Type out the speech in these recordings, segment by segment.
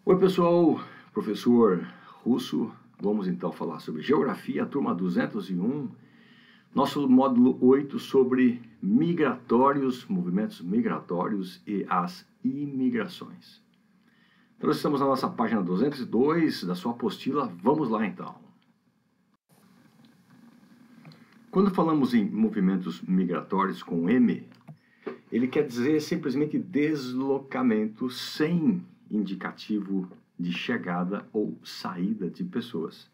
Oi pessoal, professor Russo, vamos então falar sobre Geografia, turma 201, nosso módulo 8 sobre migratórios, movimentos migratórios e as imigrações. Então nós estamos na nossa página 202 da sua apostila, vamos lá então. Quando falamos em movimentos migratórios com M, ele quer dizer simplesmente deslocamento sem indicativo de chegada ou saída de pessoas.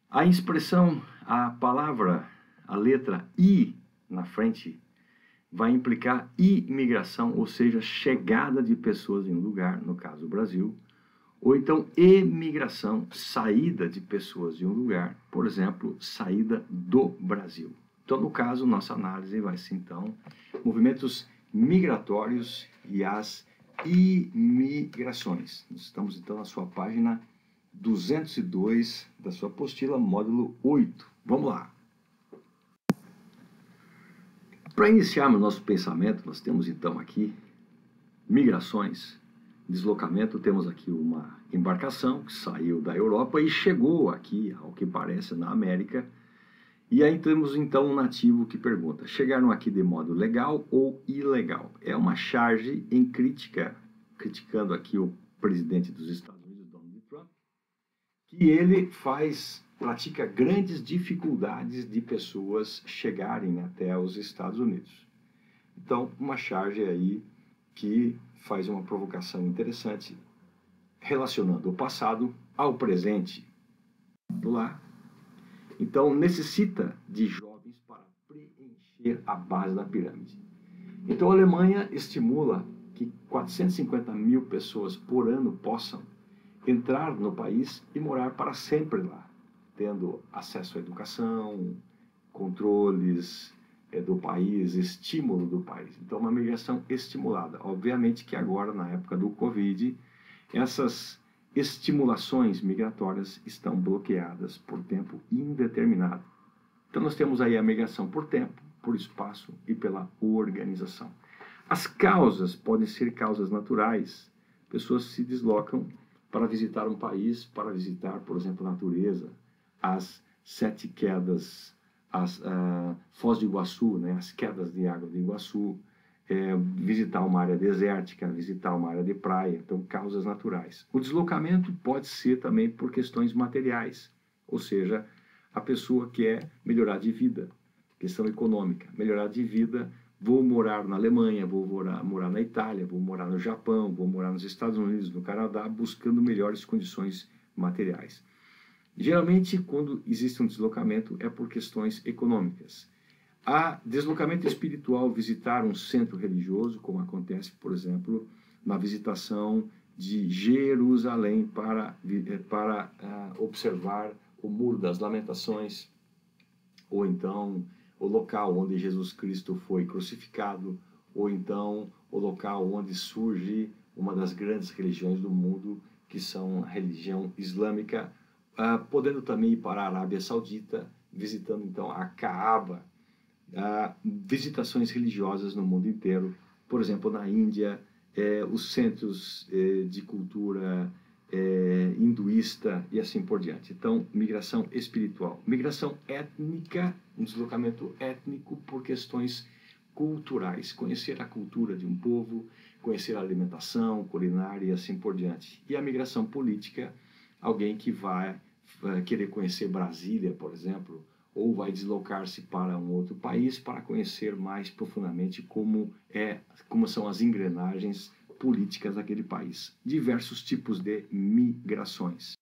A expressão, a palavra, a letra I na frente vai implicar imigração, ou seja, chegada de pessoas em um lugar, no caso o Brasil, ou então emigração, saída de pessoas de um lugar, por exemplo, saída do Brasil. Então, no caso, nossa análise vai ser então movimentos migratórios e as imigrações. Nós estamos então na sua página 202 da sua apostila, módulo 8. Vamos lá. Para iniciarmos nosso pensamento, nós temos então aqui migrações, deslocamento. Temos aqui uma embarcação que saiu da Europa e chegou aqui, ao que parece, na América. E aí temos então um nativo que pergunta: chegaram aqui de modo legal ou ilegal? É uma charge em crítica, criticando aqui o presidente dos Estados Unidos, Donald Trump, que ele pratica grandes dificuldades de pessoas chegarem até os Estados Unidos. Então, uma charge aí que faz uma provocação interessante, relacionando o passado ao presente. Vamos lá. Então, necessita de jovens para preencher a base da pirâmide. Então, a Alemanha estimula que 450 mil pessoas por ano possam entrar no país e morar para sempre lá, tendo acesso à educação, controles do país, estímulo do país. Então, uma migração estimulada. Obviamente que agora, na época do Covid, essas estimulações migratórias estão bloqueadas por tempo indeterminado. Então nós temos aí a migração por tempo, por espaço e pela organização. As causas podem ser causas naturais. Pessoas se deslocam para visitar um país, para visitar, por exemplo, a natureza, as 7 quedas, as Foz do Iguaçu, né, as quedas de água do Iguaçu, visitar uma área desértica, visitar uma área de praia, então causas naturais. O deslocamento pode ser também por questões materiais, ou seja, a pessoa quer melhorar de vida, questão econômica, melhorar de vida, vou morar na Alemanha, vou morar na Itália, vou morar no Japão, vou morar nos Estados Unidos, no Canadá, buscando melhores condições materiais. Geralmente, quando existe um deslocamento, é por questões econômicas. Há deslocamento espiritual, visitar um centro religioso, como acontece, por exemplo, na visitação de Jerusalém para observar o Muro das Lamentações, ou então o local onde Jesus Cristo foi crucificado, ou então o local onde surge uma das grandes religiões do mundo, que são a religião islâmica, podendo também ir para a Arábia Saudita, visitando então a Kaaba, visitações religiosas no mundo inteiro, por exemplo, na Índia, os centros de cultura hinduísta e assim por diante. Então, migração espiritual. Migração étnica, um deslocamento étnico por questões culturais, conhecer a cultura de um povo, conhecer a alimentação, culinária e assim por diante. E a migração política, alguém que vai querer conhecer Brasília, por exemplo, ou vai deslocar-se para um outro país para conhecer mais profundamente como são as engrenagens políticas daquele país. Diversos tipos de migrações.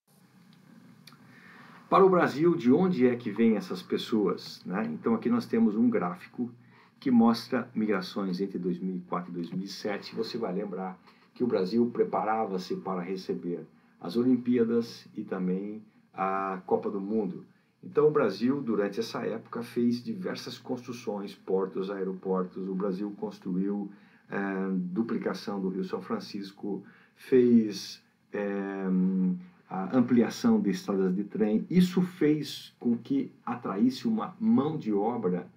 Para o Brasil, de onde é que vêm essas pessoas, né? Então aqui nós temos um gráfico que mostra migrações entre 2004 e 2007. Você vai lembrar que o Brasil preparava-se para receber as Olimpíadas e também a Copa do Mundo. Então o Brasil, durante essa época, fez diversas construções, portos, aeroportos. O Brasil construiu duplicação do Rio São Francisco, fez a ampliação de estradas de trem. Isso fez com que atraísse uma mão de obra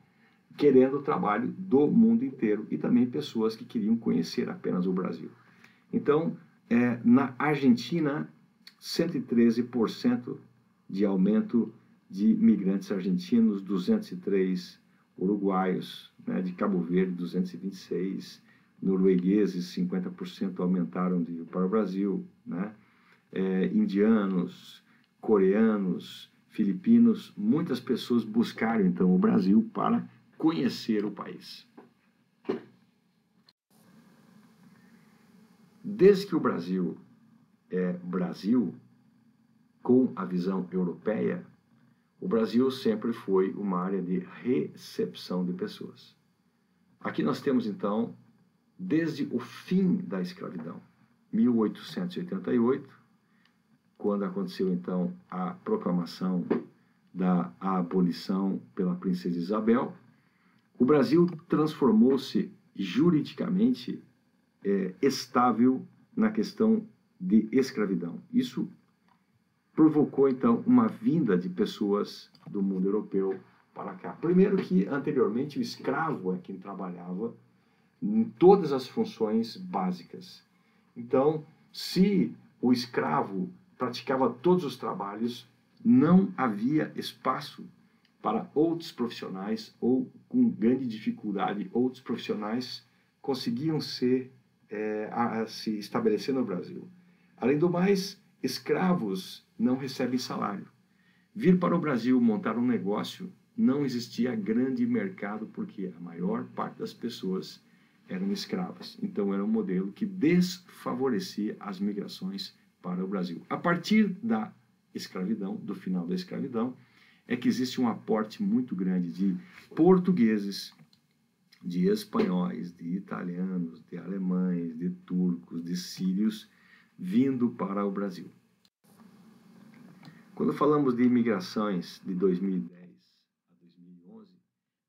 querendo o trabalho do mundo inteiro e também pessoas que queriam conhecer apenas o Brasil. Então, Na Argentina, 113% de aumento de migrantes argentinos, 203 uruguaios, né, de Cabo Verde, 226, noruegueses, 50% aumentaram de ir para o Brasil, né, indianos, coreanos, filipinos, muitas pessoas buscaram, então, o Brasil para conhecer o país. Desde que o Brasil é Brasil, com a visão europeia, o Brasil sempre foi uma área de recepção de pessoas. Aqui nós temos, então, desde o fim da escravidão, 1888, quando aconteceu, então, a proclamação da abolição pela princesa Isabel, o Brasil transformou-se juridicamente estável na questão de escravidão. Isso provocou, então, uma vinda de pessoas do mundo europeu para cá. Primeiro que, anteriormente, o escravo é quem trabalhava em todas as funções básicas. Então, se o escravo praticava todos os trabalhos, não havia espaço para outros profissionais, ou com grande dificuldade, outros profissionais conseguiam se estabelecer no Brasil. Além do mais, escravos não recebem salário. Vir para o Brasil montar um negócio, não existia grande mercado, porque a maior parte das pessoas eram escravas. Então, era um modelo que desfavorecia as migrações para o Brasil. A partir da escravidão, do final da escravidão, é que existe um aporte muito grande de portugueses, de espanhóis, de italianos, de alemães, de turcos, de sírios, vindo para o Brasil. Quando falamos de imigrações de 2010 a 2011,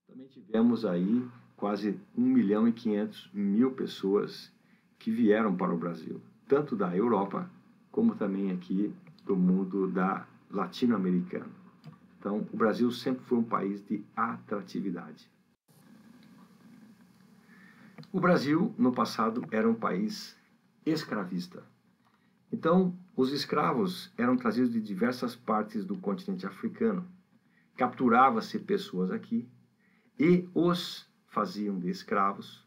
também tivemos aí quase 1.500.000 pessoas que vieram para o Brasil, tanto da Europa como também aqui do mundo latino-americano. Então, o Brasil sempre foi um país de atratividade. O Brasil, no passado, era um país escravista. Então, os escravos eram trazidos de diversas partes do continente africano. Capturava-se pessoas aqui e os faziam de escravos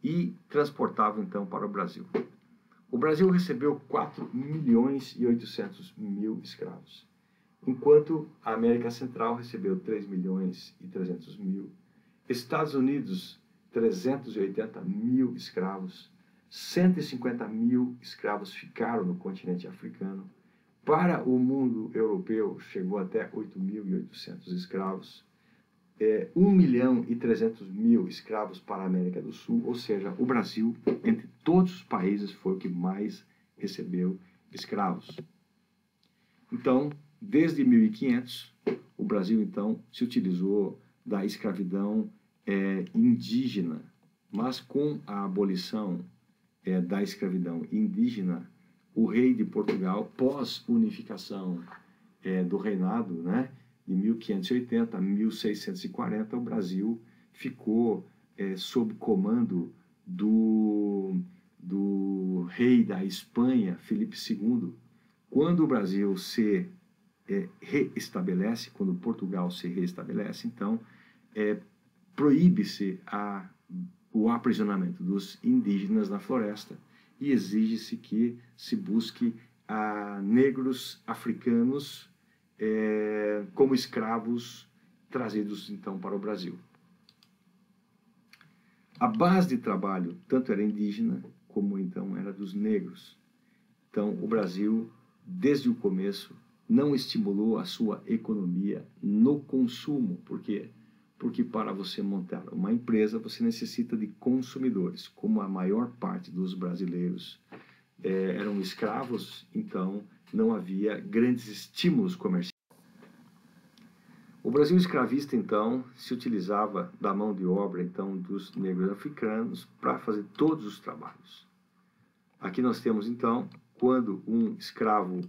e transportavam, então, para o Brasil. O Brasil recebeu 4.800.000 escravos, enquanto a América Central recebeu 3.300.000, Estados Unidos, 380.000 escravos, 150.000 escravos ficaram no continente africano. Para o mundo europeu, chegou até 8.800 escravos, 1.300.000 escravos para a América do Sul, ou seja, o Brasil, entre todos os países, foi o que mais recebeu escravos. Então, desde 1500, o Brasil, então, se utilizou da escravidão indígena, mas com a abolição da escravidão indígena, o rei de Portugal, pós-unificação do reinado, né, de 1580 a 1640, o Brasil ficou sob comando do rei da Espanha, Filipe II. Quando o Brasil se reestabelece, quando Portugal se reestabelece, então, proíbe-se o aprisionamento dos indígenas na floresta e exige-se que se busque a negros africanos como escravos trazidos, então, para o Brasil. A base de trabalho tanto era indígena como, então, era dos negros. Então, o Brasil, desde o começo, não estimulou a sua economia no consumo. Por quê? Porque para você montar uma empresa, você necessita de consumidores. Como a maior parte dos brasileiros eram escravos, então não havia grandes estímulos comerciais. O Brasil escravista, então, se utilizava da mão de obra, então, dos negros africanos para fazer todos os trabalhos. Aqui nós temos, então, quando um escravo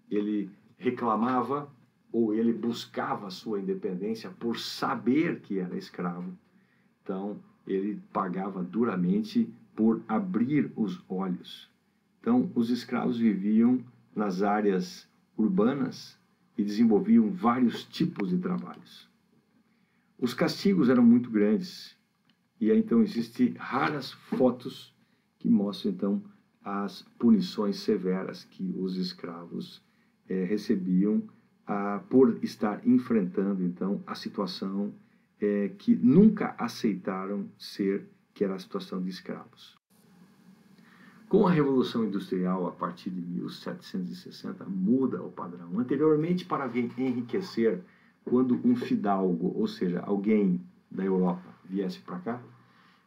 ele reclamava ou ele buscava a sua independência por saber que era escravo, então ele pagava duramente por abrir os olhos. Então, os escravos viviam nas áreas urbanas e desenvolviam vários tipos de trabalhos. Os castigos eram muito grandes e aí, então existem raras fotos que mostram então as punições severas que os escravos recebiam por estar enfrentando então a situação que nunca aceitaram ser, que era a situação de escravos. Com a Revolução Industrial, a partir de 1760, muda o padrão. Anteriormente, para enriquecer, quando um fidalgo, ou seja, alguém da Europa, viesse para cá,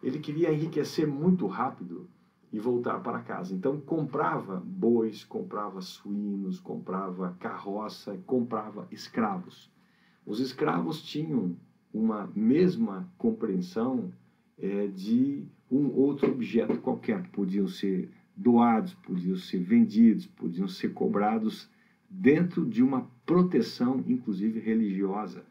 ele queria enriquecer muito rápido e voltar para casa. Então, comprava bois, comprava suínos, comprava carroça, comprava escravos. Os escravos tinham uma mesma compreensão de um outro objeto qualquer. Podiam ser doados, podiam ser vendidos, podiam ser cobrados dentro de uma proteção, inclusive religiosa.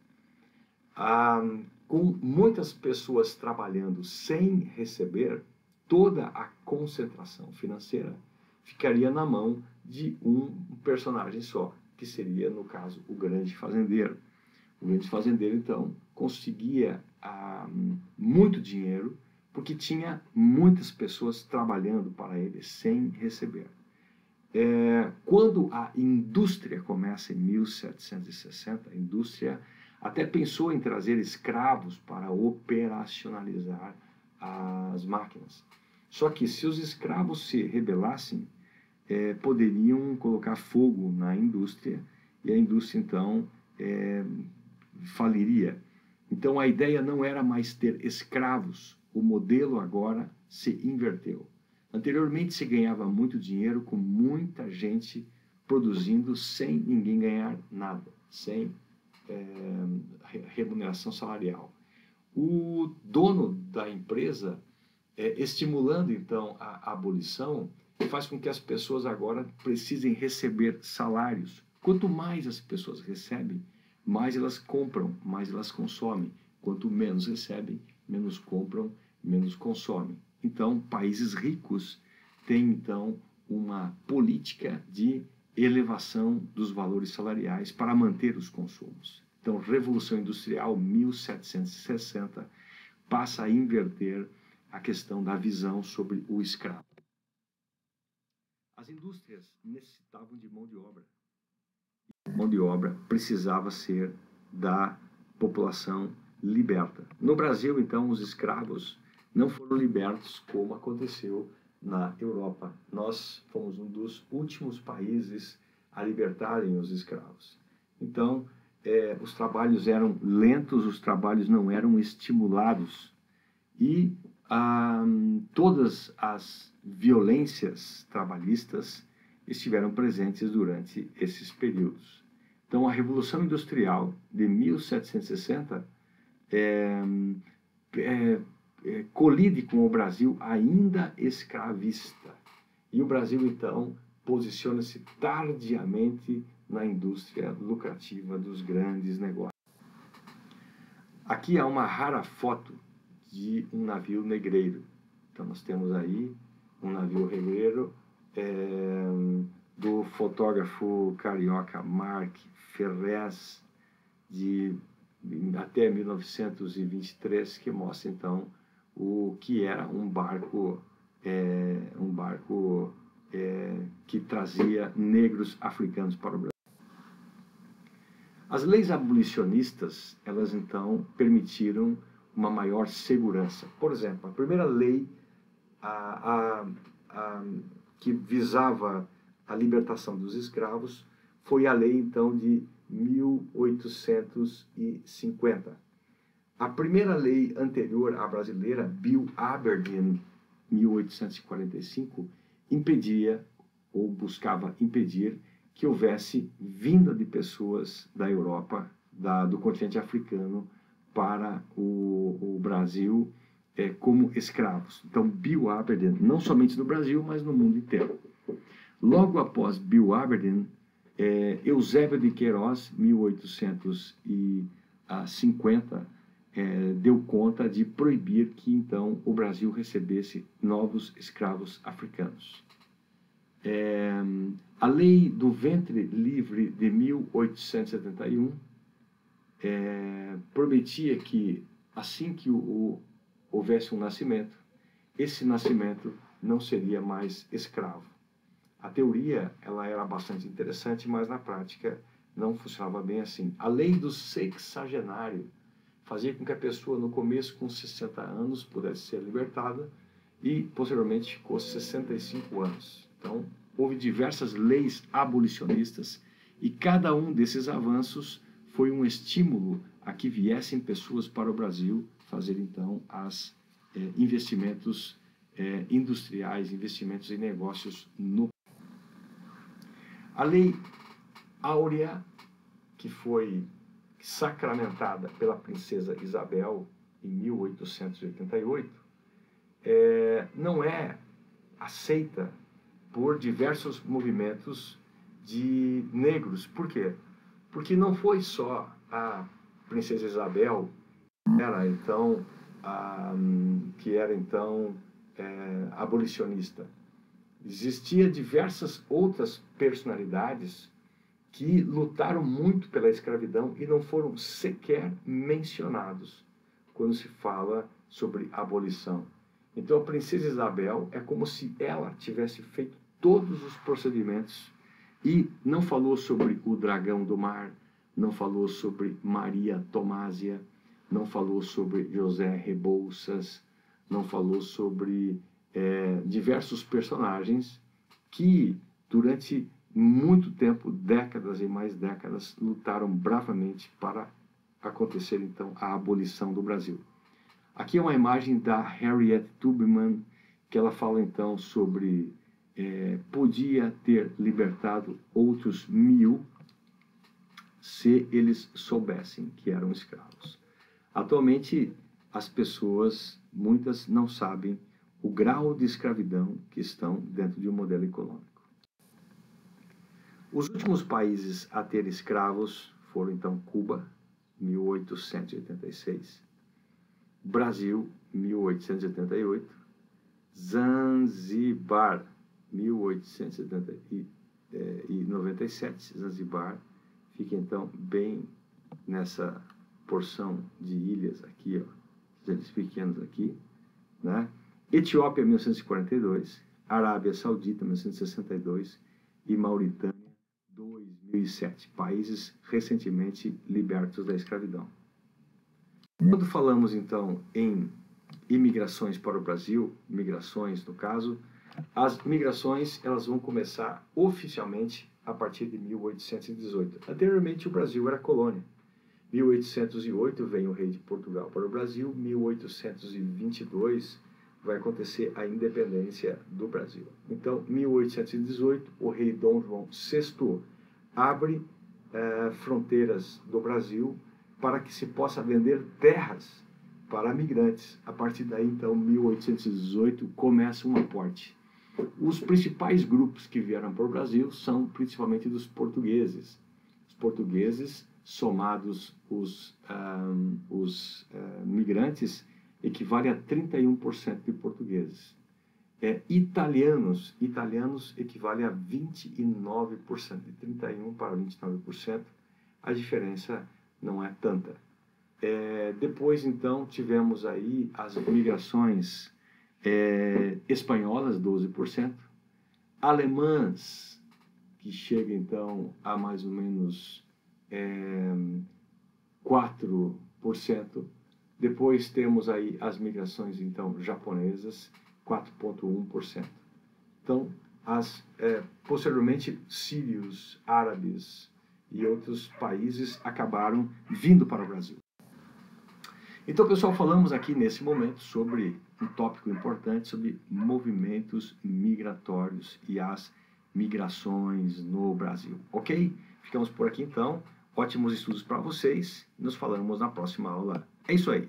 Com muitas pessoas trabalhando sem receber, toda a concentração financeira ficaria na mão de um personagem só, que seria, no caso, o grande fazendeiro. O grande fazendeiro, então, conseguia muito dinheiro porque tinha muitas pessoas trabalhando para ele sem receber. Quando a indústria começa em 1760, a indústria até pensou em trazer escravos para operacionalizar as máquinas. Só que se os escravos se rebelassem, poderiam colocar fogo na indústria e a indústria, então, faliria. Então, a ideia não era mais ter escravos. O modelo agora se inverteu. Anteriormente, se ganhava muito dinheiro com muita gente produzindo sem ninguém ganhar nada, sem remuneração salarial. O dono da empresa, estimulando, então, a abolição, faz com que as pessoas agora precisem receber salários. Quanto mais as pessoas recebem, mais elas compram, mais elas consomem. Quanto menos recebem, menos compram, menos consomem. Então, países ricos têm, então, uma política de elevação dos valores salariais para manter os consumos. Então, Revolução Industrial, 1760, passa a inverter a questão da visão sobre o escravo. As indústrias necessitavam de mão de obra. Mão de obra precisava ser da população liberta. No Brasil, então, os escravos não foram libertos como aconteceu na Europa. Nós fomos um dos últimos países a libertarem os escravos. Então, os trabalhos eram lentos, os trabalhos não eram estimulados e todas as violências trabalhistas estiveram presentes durante esses períodos. Então, a Revolução Industrial de 1760 colide com o Brasil ainda escravista. E o Brasil, então, posiciona-se tardiamente na indústria lucrativa dos grandes negócios. Aqui há uma rara foto de um navio negreiro. Então, nós temos aí um navio negreiro do fotógrafo carioca Marc Ferrez, até 1923, que mostra, então, o que era um barco que trazia negros africanos para o Brasil. As leis abolicionistas, elas então permitiram uma maior segurança. Por exemplo, a primeira lei que visava a libertação dos escravos foi a lei, então, de 1850. A primeira lei anterior à brasileira, Bill Aberdeen, 1845, impedia ou buscava impedir que houvesse vinda de pessoas da Europa, do continente africano, para o Brasil como escravos. Então, Bill Aberdeen, não somente no Brasil, mas no mundo inteiro. Logo após Bill Aberdeen, Eusébio de Queiroz, 1850, deu conta de proibir que, então, o Brasil recebesse novos escravos africanos. A lei do ventre livre de 1871 prometia que assim que houvesse um nascimento, esse nascimento não seria mais escravo. A teoria ela era bastante interessante, mas na prática não funcionava bem assim. A lei do sexagenário fazia com que a pessoa, no começo, com 60 anos, pudesse ser libertada e, posteriormente, ficou 65 anos. Então, houve diversas leis abolicionistas e cada um desses avanços foi um estímulo a que viessem pessoas para o Brasil fazer, então, investimentos industriais, investimentos em negócios no... A Lei Áurea, que foi sacramentada pela princesa Isabel em 1888, não é aceita por diversos movimentos de negros. Por quê? Porque não foi só a princesa Isabel que era então abolicionista. Existia diversas outras personalidades que lutaram muito pela escravidão e não foram sequer mencionados quando se fala sobre abolição. Então a princesa Isabel é como se ela tivesse feito todos os procedimentos e não falou sobre o dragão do mar, não falou sobre Maria Tomásia, não falou sobre José Rebouças, não falou sobre diversos personagens que durante muito tempo, décadas e mais décadas, lutaram bravamente para acontecer, então, a abolição do Brasil. Aqui é uma imagem da Harriet Tubman, que ela fala, então, sobre podia ter libertado outros 1000 se eles soubessem que eram escravos. Atualmente, as pessoas, muitas, não sabem o grau de escravidão que estão dentro de um modelo econômico. Os últimos países a ter escravos foram, então, Cuba, 1886, Brasil, 1888, Zanzibar, 1897. Zanzibar fica, então, bem nessa porção de ilhas aqui, ó, ilhas pequenas aqui, né? Etiópia, 1942, Arábia Saudita, 1962 e Mauritânia, 2007, países recentemente libertos da escravidão. Quando falamos, então, em imigrações para o Brasil, migrações no caso, as migrações elas vão começar oficialmente a partir de 1818. Anteriormente o Brasil era colônia. 1808 vem o rei de Portugal para o Brasil, 1822 vai acontecer a independência do Brasil. Então, 1818, o rei Dom João VI abre fronteiras do Brasil para que se possa vender terras para migrantes. A partir daí, então, 1818, começa um aporte. Os principais grupos que vieram para o Brasil são principalmente dos portugueses. Os portugueses, somados os migrantes, equivale a 31% de portugueses. Italianos equivale a 29%, de 31% para 29%, a diferença não é tanta. Depois, então, tivemos aí as migrações espanholas, 12%, alemãs, que chega, então, a mais ou menos 4%. Depois temos aí as migrações, então, japonesas, 4,1%. Então, posteriormente, sírios, árabes e outros países acabaram vindo para o Brasil. Então, pessoal, falamos aqui nesse momento sobre um tópico importante, sobre movimentos migratórios e as migrações no Brasil, ok? Ficamos por aqui, então. Ótimos estudos para vocês. Nos falamos na próxima aula. É isso aí.